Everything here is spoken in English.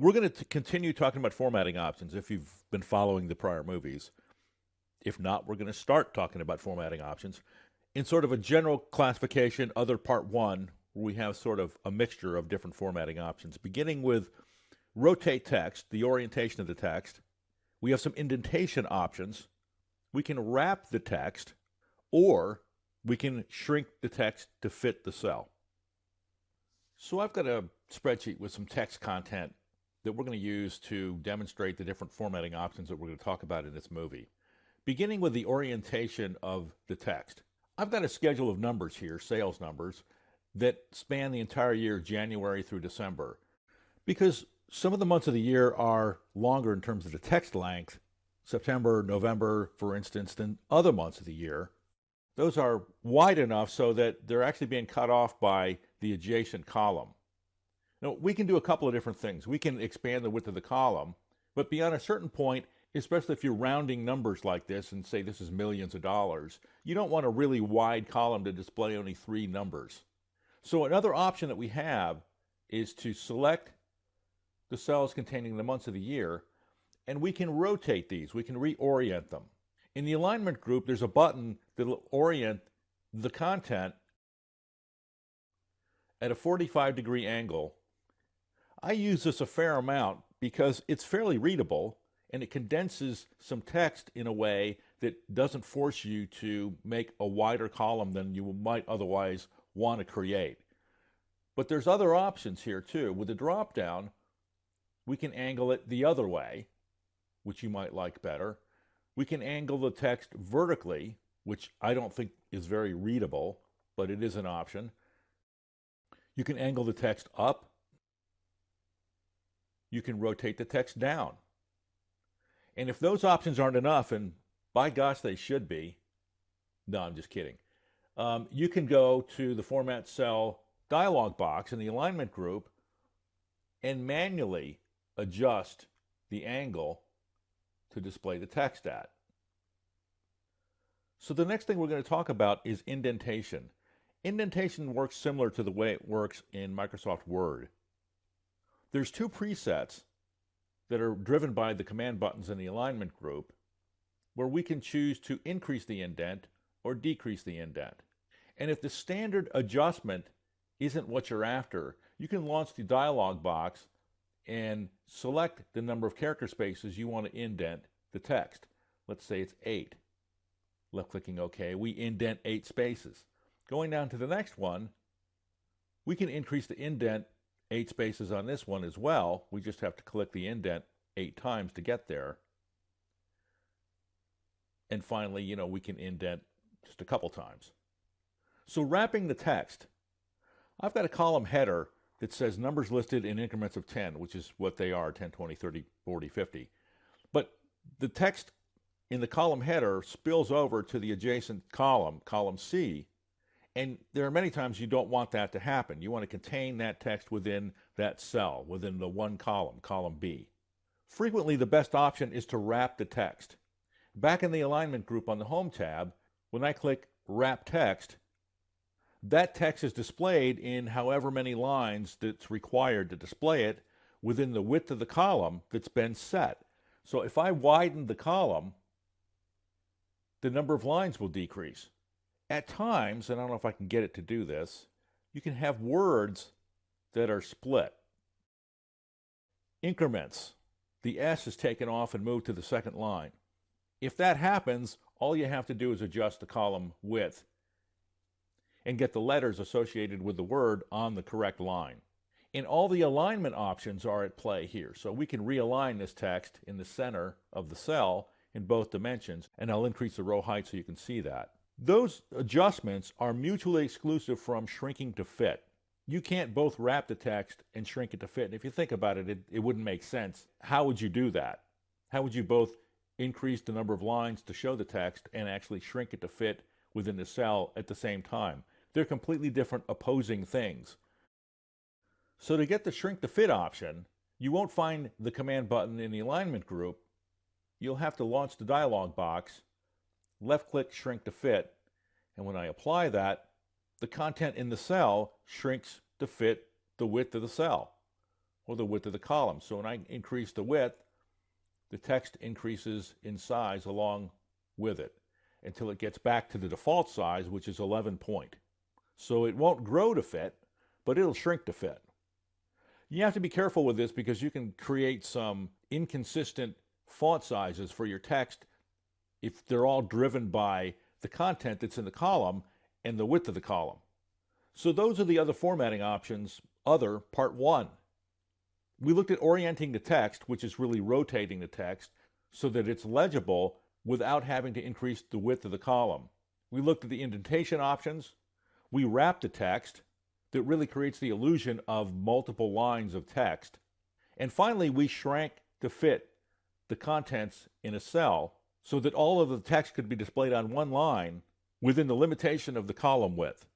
We're going to continue talking about formatting options if you've been following the prior movies. If not, we're going to start talking about formatting options in sort of a general classification, other part one, where we have sort of a mixture of different formatting options, beginning with rotate text, the orientation of the text. We have some indentation options. We can wrap the text, or we can shrink the text to fit the cell. So I've got a spreadsheet with some text content that we're going to use to demonstrate the different formatting options that we're going to talk about in this movie. Beginning with the orientation of the text. I've got a schedule of numbers here, sales numbers, that span the entire year, January through December. Because some of the months of the year are longer in terms of the text length, September, November, for instance, than other months of the year. Those are wide enough so that they're actually being cut off by the adjacent column. Now, we can do a couple of different things. We can expand the width of the column, but beyond a certain point, especially if you're rounding numbers like this and say this is millions of dollars, you don't want a really wide column to display only 3 numbers. So another option that we have is to select the cells containing the months of the year, and we can rotate these. We can reorient them. In the alignment group, there's a button that will orient the content at a 45-degree angle. I use this a fair amount because it's fairly readable and it condenses some text in a way that doesn't force you to make a wider column than you might otherwise want to create. But there's other options here too. With the drop down, we can angle it the other way, which you might like better. We can angle the text vertically, which I don't think is very readable, but it is an option. You can angle the text up. You can rotate the text down. And if those options aren't enough, and by gosh, they should be, no, I'm just kidding. You can go to the Format Cell dialog box in the alignment group and manually adjust the angle to display the text at. So the next thing we're going to talk about is indentation. Indentation works similar to the way it works in Microsoft Word. There's 2 presets that are driven by the command buttons in the alignment group where we can choose to increase the indent or decrease the indent. And if the standard adjustment isn't what you're after, you can launch the dialog box and select the number of character spaces you want to indent the text. Let's say it's 8. Left-clicking OK, we indent 8 spaces. Going down to the next one, we can increase the indent 8 spaces on this one as well. We just have to click the indent 8 times to get there. And finally, we can indent just a couple times. So wrapping the text, I've got a column header that says numbers listed in increments of 10, which is what they are, 10, 20, 30, 40, 50. But the text in the column header spills over to the adjacent column, column C, and there are many times you don't want that to happen. You want to contain that text within that cell, within the one column, column B. Frequently, the best option is to wrap the text. Back in the alignment group on the Home tab, when I click Wrap Text, that text is displayed in however many lines that's required to display it within the width of the column that's been set. So if I widen the column, the number of lines will decrease. At times, and I don't know if I can get it to do this, you can have words that are split. Increments. The S is taken off and moved to the second line. If that happens, all you have to do is adjust the column width and get the letters associated with the word on the correct line. And all the alignment options are at play here. So we can realign this text in the center of the cell in both dimensions, and I'll increase the row height so you can see that. Those adjustments are mutually exclusive from shrinking to fit. You can't both wrap the text and shrink it to fit. And if you think about it, it wouldn't make sense. How would you do that? How would you both increase the number of lines to show the text and actually shrink it to fit within the cell at the same time? They're completely different opposing things. So to get the shrink to fit option, you won't find the command button in the alignment group. You'll have to launch the dialog box, left-click Shrink to Fit, and when I apply that, the content in the cell shrinks to fit the width of the cell. or the width of the column. So when I increase the width, the text increases in size along with it until it gets back to the default size, which is 11 point. So it won't grow to fit, but it'll shrink to fit. You have to be careful with this because you can create some inconsistent font sizes for your text if they're all driven by the content that's in the column and the width of the column. So those are the other formatting options, other part 1. We looked at orienting the text, which is really rotating the text so that it's legible without having to increase the width of the column. We looked at the indentation options. We wrapped the text that really creates the illusion of multiple lines of text. And finally, we shrank to fit the contents in a cell so that all of the text could be displayed on one line within the limitation of the column width.